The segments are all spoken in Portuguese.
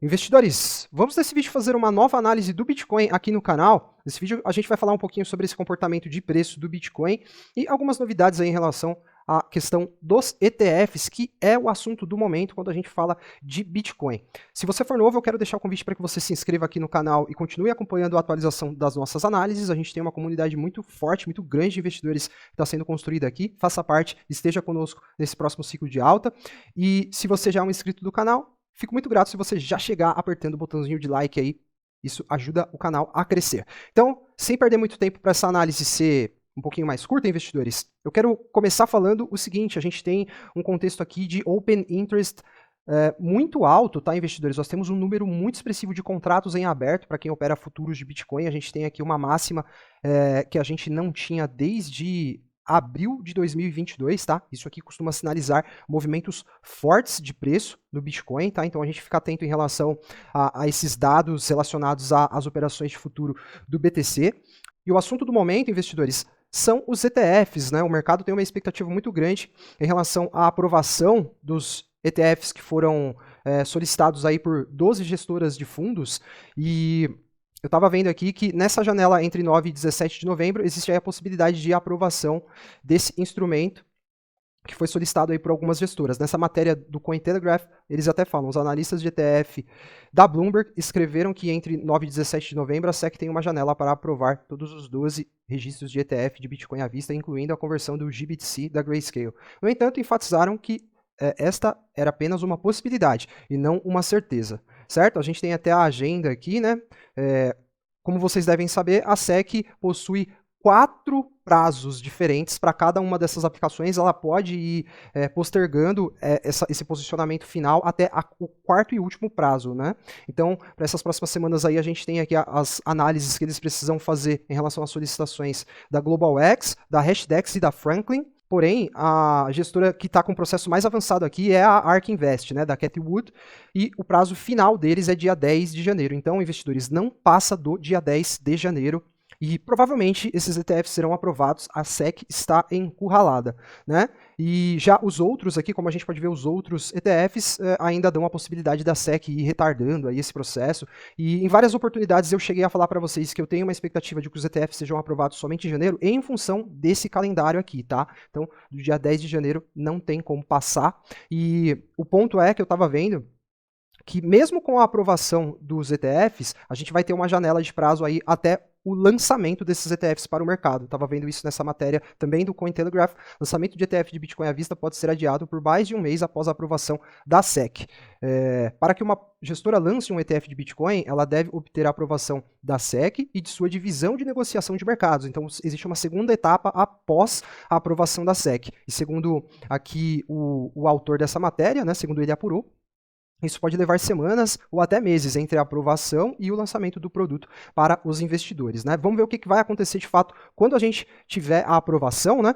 Investidores, vamos nesse vídeo fazer uma nova análise do Bitcoin aqui no canal. Nesse vídeo a gente vai falar um pouquinho sobre esse comportamento de preço do Bitcoin e algumas novidades aí em relação à questão dos ETFs, que é o assunto do momento quando a gente fala de Bitcoin. Se você for novo, eu quero deixar o convite para que você se inscreva aqui no canal e continue acompanhando a atualização das nossas análises. A gente tem uma comunidade muito forte, muito grande de investidores que está sendo construída aqui. Faça parte, esteja conosco nesse próximo ciclo de alta. E se você já é um inscrito do canal, fico muito grato se você já chegar apertando o botãozinho de like aí, isso ajuda o canal a crescer. Então, sem perder muito tempo para essa análise ser um pouquinho mais curta, investidores, eu quero começar falando o seguinte: a gente tem um contexto aqui de open interest muito alto, tá, investidores? Nós temos um número muito expressivo de contratos em aberto para quem opera futuros de Bitcoin. A gente tem aqui uma máxima que a gente não tinha desde abril de 2022, tá? Isso aqui costuma sinalizar movimentos fortes de preço no Bitcoin, tá? Então a gente fica atento em relação a esses dados relacionados às operações de futuro do BTC. E o assunto do momento, investidores, são os ETFs, né? O mercado tem uma expectativa muito grande em relação à aprovação dos ETFs que foram solicitados aí por 12 gestoras de fundos, e eu estava vendo aqui que nessa janela entre 9 e 17 de novembro existe aí a possibilidade de aprovação desse instrumento que foi solicitado aí por algumas gestoras. Nessa matéria do Cointelegraph, eles até falam, os analistas de ETF da Bloomberg escreveram que entre 9 e 17 de novembro a SEC tem uma janela para aprovar todos os 12 registros de ETF de Bitcoin à vista, incluindo a conversão do GBTC da Grayscale. No entanto, enfatizaram que esta era apenas uma possibilidade e não uma certeza, certo? A gente tem até a agenda aqui, né? Como vocês devem saber, a SEC possui 4 prazos diferentes para cada uma dessas aplicações. Ela pode ir postergando esse posicionamento final até o quarto e último prazo, né? Então, para essas próximas semanas aí, a gente tem aqui as análises que eles precisam fazer em relação às solicitações da GlobalX, da Hashdex e da Franklin. Porém, a gestora que está com o processo mais avançado aqui é a ARK Invest, né, da Cathie Wood, e o prazo final deles é dia 10 de janeiro. Então, investidores, não passa do dia 10 de janeiro e provavelmente esses ETFs serão aprovados, a SEC está encurralada, né? E já os outros aqui, como a gente pode ver, os outros ETFs ainda dão a possibilidade da SEC ir retardando aí esse processo. E em várias oportunidades eu cheguei a falar para vocês que eu tenho uma expectativa de que os ETFs sejam aprovados somente em janeiro, em função desse calendário aqui, tá? Então, do dia 10 de janeiro não tem como passar. E o ponto é que eu estava vendo que mesmo com a aprovação dos ETFs, a gente vai ter uma janela de prazo aí até o lançamento desses ETFs para o mercado. Estava vendo isso nessa matéria também do Cointelegraph. Lançamento de ETF de Bitcoin à vista pode ser adiado por mais de um mês após a aprovação da SEC. Para que uma gestora lance um ETF de Bitcoin, ela deve obter a aprovação da SEC e de sua divisão de negociação de mercados. Então, existe uma segunda etapa após a aprovação da SEC. E segundo aqui o autor dessa matéria, né, segundo ele apurou, isso pode levar semanas ou até meses entre a aprovação e o lançamento do produto para os investidores, né? Vamos ver o que vai acontecer de fato quando a gente tiver a aprovação, né?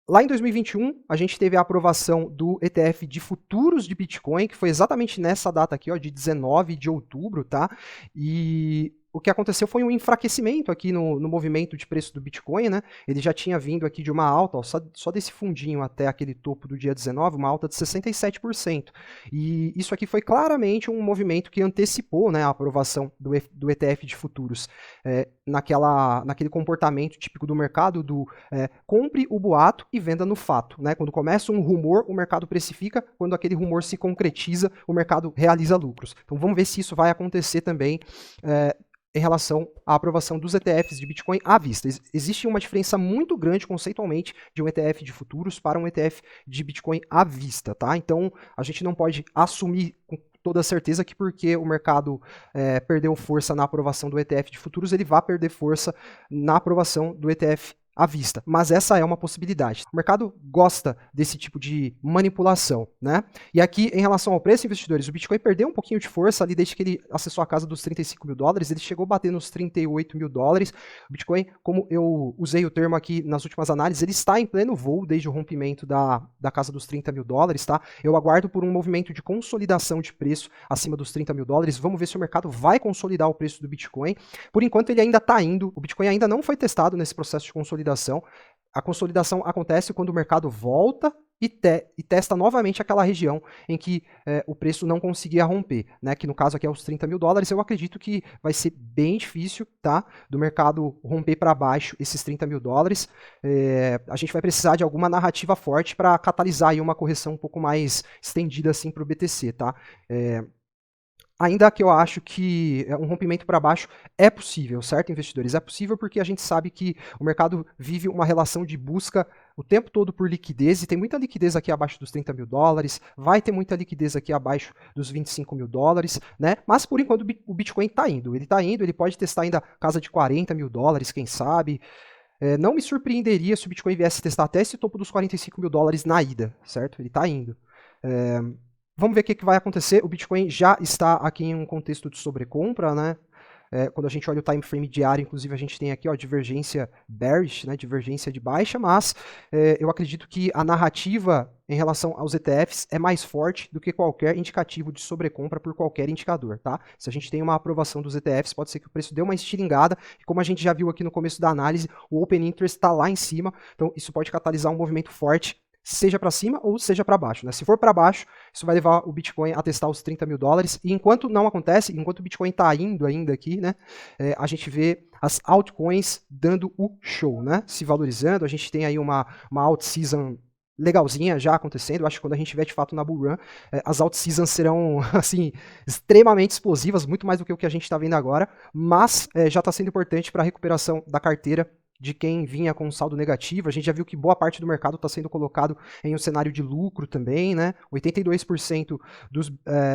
Lá em 2021, a gente teve a aprovação do ETF de futuros de Bitcoin, que foi exatamente nessa data aqui, ó, de 19 de outubro, tá? E o que aconteceu foi um enfraquecimento aqui no movimento de preço do Bitcoin, né? Ele já tinha vindo aqui de uma alta, ó, só desse fundinho até aquele topo do dia 19, uma alta de 67%. E isso aqui foi claramente um movimento que antecipou, né, a aprovação do ETF de futuros. Naquele comportamento típico do mercado do compre o boato e venda no fato, né? Quando começa um rumor, o mercado precifica, quando aquele rumor se concretiza, o mercado realiza lucros. Então vamos ver se isso vai acontecer também em relação à aprovação dos ETFs de Bitcoin à vista. Existe uma diferença muito grande conceitualmente de um ETF de futuros para um ETF de Bitcoin à vista, tá? Então a gente não pode assumir com toda certeza que porque o mercado perdeu força na aprovação do ETF de futuros, ele vai perder força na aprovação do ETF à vista, mas essa é uma possibilidade. O mercado gosta desse tipo de manipulação, né? E aqui, em relação ao preço, investidores, o Bitcoin perdeu um pouquinho de força ali desde que ele acessou a casa dos 35 mil dólares, ele chegou a bater nos 38 mil dólares. O Bitcoin, como eu usei o termo aqui nas últimas análises, ele está em pleno voo desde o rompimento da casa dos 30 mil dólares, tá? Eu aguardo por um movimento de consolidação de preço acima dos 30 mil dólares, vamos ver se o mercado vai consolidar o preço do Bitcoin. Por enquanto ele ainda está indo, o Bitcoin ainda não foi testado nesse processo de consolidação. A consolidação acontece quando o mercado volta e testa novamente aquela região em que o preço não conseguia romper, né? Que no caso aqui é os 30 mil dólares. Eu acredito que vai ser bem difícil, tá? Do mercado romper para baixo esses 30 mil dólares. A gente vai precisar de alguma narrativa forte para catalisar aí uma correção um pouco mais estendida assim para o BTC, tá? Ainda que eu acho que um rompimento para baixo é possível, certo, investidores? É possível porque a gente sabe que o mercado vive uma relação de busca o tempo todo por liquidez, e tem muita liquidez aqui abaixo dos 30 mil dólares, vai ter muita liquidez aqui abaixo dos 25 mil dólares, né? Mas por enquanto o Bitcoin está indo, ele pode testar ainda casa de 40 mil dólares, quem sabe. Não me surpreenderia se o Bitcoin viesse testar até esse topo dos 45 mil dólares na ida, certo? Ele está indo. Vamos ver o que vai acontecer. O Bitcoin já está aqui em um contexto de sobrecompra, né? Quando a gente olha o time frame diário, inclusive a gente tem aqui ó, divergência bearish, né? Divergência de baixa, mas eu acredito que a narrativa em relação aos ETFs é mais forte do que qualquer indicativo de sobrecompra por qualquer indicador, tá? Se a gente tem uma aprovação dos ETFs, pode ser que o preço dê uma estilingada, e como a gente já viu aqui no começo da análise, o Open Interest está lá em cima, então isso pode catalisar um movimento forte, seja para cima ou seja para baixo, né? Se for para baixo, isso vai levar o Bitcoin a testar os 30 mil dólares, e enquanto não acontece, enquanto o Bitcoin está indo ainda aqui, né, a gente vê as altcoins dando o show, né, se valorizando. A gente tem aí uma alt season legalzinha já acontecendo. Eu acho que quando a gente tiver de fato na bull run, as alt seasons serão assim extremamente explosivas, muito mais do que o que a gente está vendo agora, mas já está sendo importante para a recuperação da carteira de quem vinha com um saldo negativo. A gente já viu que boa parte do mercado está sendo colocado em um cenário de lucro também, né? 82% dos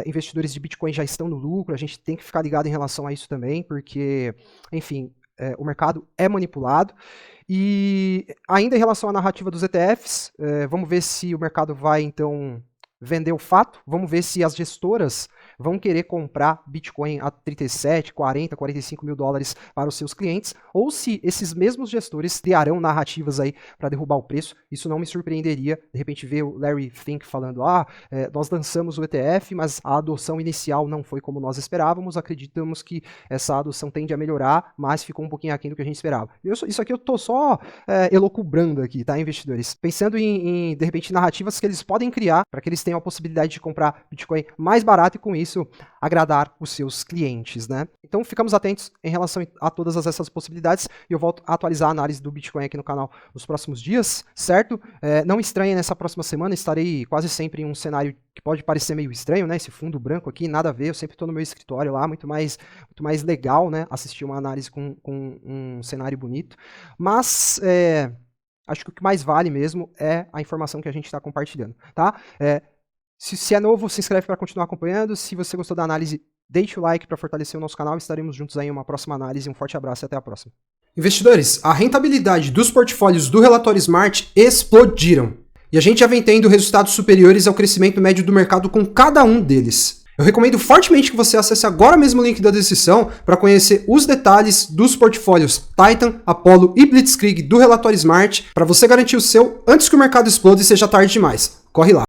investidores de Bitcoin já estão no lucro. A gente tem que ficar ligado em relação a isso também, porque, enfim, o mercado é manipulado. E ainda em relação à narrativa dos ETFs, vamos ver se o mercado vai, então, vender o fato. Vamos ver se as gestoras vão querer comprar Bitcoin a 37, 40, 45 mil dólares para os seus clientes, ou se esses mesmos gestores criarão narrativas aí para derrubar o preço. Isso não me surpreenderia, de repente ver o Larry Fink falando, nós lançamos o ETF, mas a adoção inicial não foi como nós esperávamos, acreditamos que essa adoção tende a melhorar, mas ficou um pouquinho aquém do que a gente esperava. Isso aqui eu tô só elocubrando aqui, tá, investidores? Pensando em, de repente, narrativas que eles podem criar para que eles tenham a possibilidade de comprar Bitcoin mais barato e com isso agradar os seus clientes, né? Então ficamos atentos em relação a todas essas possibilidades, e eu volto a atualizar a análise do Bitcoin aqui no canal nos próximos dias, certo? Não estranhem, nessa próxima semana estarei quase sempre em um cenário que pode parecer meio estranho, né? Esse fundo branco aqui, nada a ver, eu sempre estou no meu escritório lá, muito mais legal, né? Assistir uma análise com um cenário bonito, mas acho que o que mais vale mesmo é a informação que a gente está compartilhando, tá? Se é novo, se inscreve para continuar acompanhando. Se você gostou da análise, deixe o like para fortalecer o nosso canal. Estaremos juntos aí em uma próxima análise. Um forte abraço e até a próxima. Investidores, a rentabilidade dos portfólios do relatório Smart explodiram. E a gente já vem tendo resultados superiores ao crescimento médio do mercado com cada um deles. Eu recomendo fortemente que você acesse agora mesmo o link da descrição para conhecer os detalhes dos portfólios Titan, Apollo e Blitzkrieg do relatório Smart, para você garantir o seu antes que o mercado exploda e seja tarde demais. Corre lá!